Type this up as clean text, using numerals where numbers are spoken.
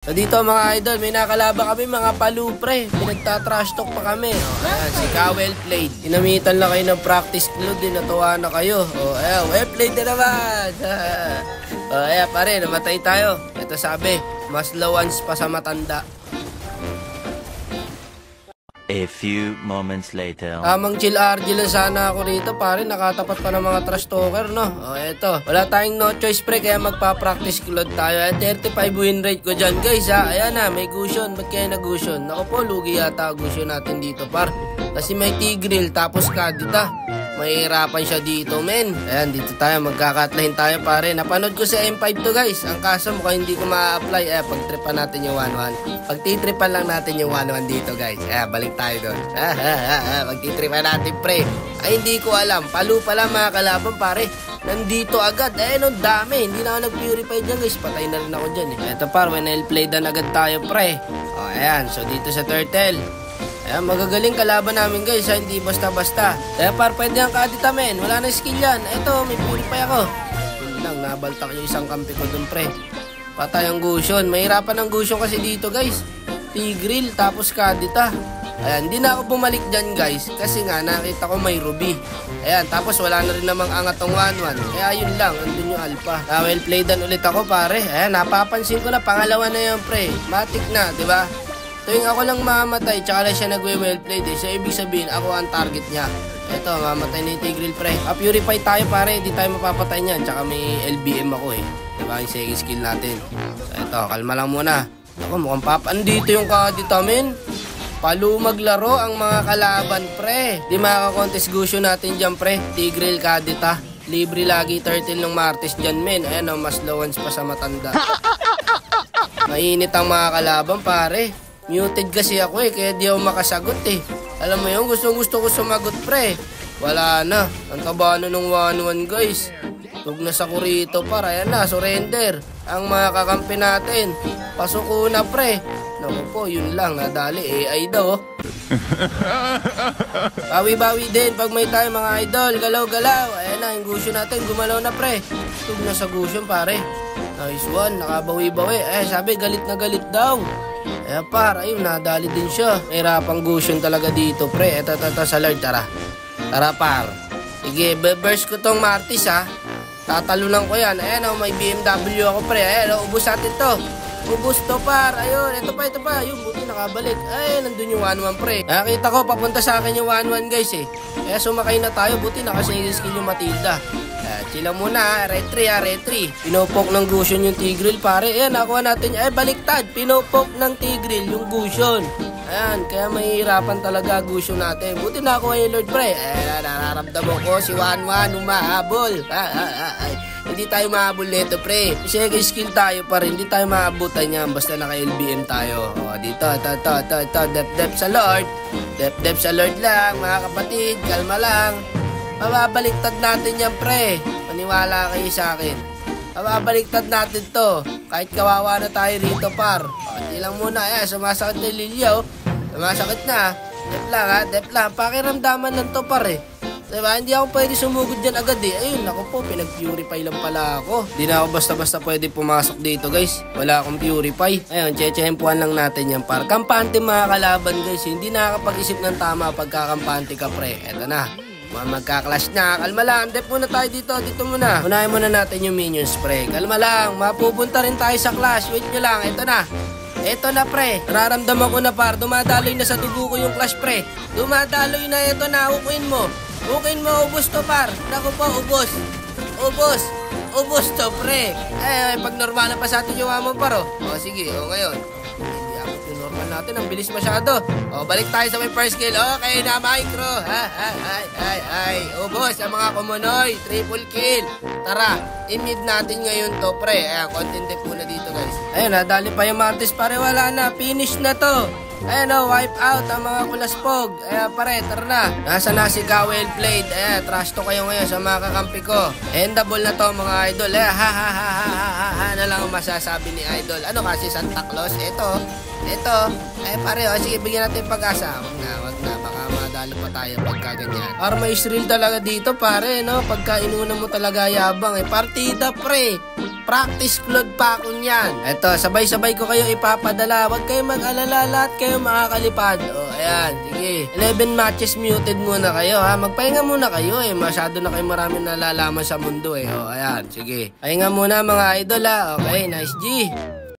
So dito mga idol, may nakalaba kami mga palu pre. Pinagtatrash talk pa kami. Ayan, si Well Played. Inamitan lang kayo ng practice load din, natuwa na kayo. Ayan, well played na naman. Ayan pare, namatay tayo. Ito sabi, mas lawans pa sa matanda. A few moments later. Tamang chill RG lang sana ako rito pare, nakatapat pa ng mga trash talker no. Eto, wala tayong no choice pre kaya magpa-practice load tayo. 35 win rate ko dyan guys ha. Ayan na, may gusion. Ba't kaya na-gusion? Naku po, lugi yata gusion natin dito par. Kasi may Tigreal tapos Kadita. Mahihirapan siya dito men. Ayan, dito tayo, magkakatlahin tayo pare. Napanood ko sa M5 to guys. Ang kaso mukhang hindi ko ma-apply. Pagtripan natin yung 1-1. Pagtitripan lang natin yung 1-1 dito guys. Balik tayo doon. Pagtitripan natin pre. Ay hindi ko alam. Palu pala mga kalaban pare. Nandito agad. Ang dami. Hindi na ako nag-purify dyan guys. Patay na rin ako dyan Ito par, when I'll play dan agad tayo pre. Ayan, so dito sa turtle. Ayan, magagaling kalaban namin guys, hindi basta-basta. Kaya par, pwede ang Kadita men, wala na skill yan. Ito, may purify ako. Yun lang, nabaltak yung isang kampi ko dun pre. Patay ang gusion, mahirapan ang gusion kasi dito guys. Tigreal, tapos Kadita. Ayan, hindi na ako bumalik dyan guys, kasi nga nakita ko may ruby. Ayan, tapos wala na rin namang angat ang 1-1. Kaya yun lang, andun yung alpha. Well played dan ulit ako pare. Ayan, napapansin ko na pangalawa na yun pre. Matik na, diba? Tuwing ako lang mamatay, tsaka lang siya nagwe-well played So ibig sabihin, ako ang target niya. Eto, mamatay na yung Tigreal pre. Purify tayo pare, di tayo mapapatay niyan. Tsaka may LBM ako Diba yung second skill natin. So eto, kalma lang muna. Ako, mukhang andito yung Kadita men. Palu maglaro ang mga kalaban pre. Di makaka-contest gusto natin dyan pre. Tigreal Kadita. Libre lagi turtle ng Martes dyan men. Ayan mas lawans pa sa matanda. Mainit ang mga kalaban pare. Muted kasi ako kaya di ako makasagot Alam mo yun, gusto ko sumagot pre. Wala na, ang taba na nung 1-1 guys. Tugnas ako rito para, ayan na, surrender. Ang mga kakampi natin, pasuko na pre. Naku po, yun lang, nadali AI daw Bawi-bawi din pag may tayo mga idol, galaw-galaw. Ayan na, yung gusto natin, gumalaw na pre. Tugnas sa gusto pare. Nice one, nakabawi-bawi. Sabi, galit na galit daw. Par, ayun, nadali din siya. May rapang gusion talaga dito, pre. Ito, sa Lord, tara. Tara, par. Sige, burst ko tong Martes, tatalunan ko yan. Ayan, may BMW ako, pre. Ayan, ubus natin to. Ubus to, par. Ayun, ito pa. Ayun, buti nakabalik. Ay, nandun yung 1-1, pre. Nakita ko, papunta sa akin yung 1-1, guys, Kaya sumakay na tayo. Buti nakasingil skill yung Matilda. Chila muna, retry. Pinopok ng gusion yung Tigreal pare. Ayan, nakuha natin. Baliktad. Pinopok ng Tigreal yung gusion. Ayan, kaya mahihirapan talaga gusion natin. Buti nakuha yung Lord pre. Nararamdaman ko si 1-1 umahabol. Hindi tayo mahabol nito pre. Second skill tayo pa rin. Hindi tayo maabutan yan. Basta naka-LBM tayo. Dito. Dep sa Lord. Dep sa Lord lang, mga kapatid. Kalma lang. Mababaliktad natin yan pre. Maniwala kayo sa akin. Mababaliktad natin to. Kahit kawawa na tayo rito par. Hindi lang muna. Sumasakit na Lilia Sumasakit na. Dep lang. Pakiramdaman lang to par Diba? Hindi ako pwede sumugod dyan agad Ayun, ako po, pinag-purify lang pala ako. Hindi na ako basta-basta pwede pumasok dito guys. Wala akong purify. Ayun, chechempuan lang natin yan par. Kampante mga kalaban guys. Hindi nakakapag-isip ng tama pagkakampante ka pre. Eto na. Magka-clash na. Kalma lang. Dep muna tayo dito. Dito muna. Unahin muna natin yung minions, pre. Kalma lang. Mapupunta rin tayo sa clash. Wait nyo lang. Ito na. Ito na, pre. Nararamdaman ko na, par. Dumadaloy na sa dugo ko yung clash, pre. Dumadaloy na. Ito na. Hukuin mo. Hukuin mo. Ubus to, par. Naku po. Ubus. Ubus to, pre. Pag normal na pa sa atin yung amon, par. Sige. Ngayon. Normal natin, ang bilis masyado. Balik tayo sa may first kill. Okay na, micro. Ubos ang mga kumunoy. Triple kill. Tara, in-mid natin ngayon to, pre. Content deck muna dito, guys. Ayun, nadali pa yung Martes, pare. Wala na. Finish na to. Ayun, wipe out ang mga kulaspog. Pare, tara na. Nasa na si Well Played. Trash to kayo ngayon sa mga kakampi ko. Endable na to, mga idol. Na lang ang masasabi ni idol. Ano kasi, Santa Claus? Ito. Pare, sige, bigyan natin pag-asa. Wag na. Baka Lalo pa tayo pagka ganyan. Para may thrill talaga dito pare, no? Pagka inuna mo talaga yabang partida pre. Practice flood pa ako niyan. Eto, sabay-sabay ko kayo ipapadala. Huwag kayo mag-alala, lahat kayo makakalipad. O, ayan, sige. 11 matches muted muna kayo, ha. Magpahinga muna kayo, Masyado na kayo marami nalalaman sa mundo, O, ayan, sige. Pahinga muna mga idol, ha. Okay, nice G.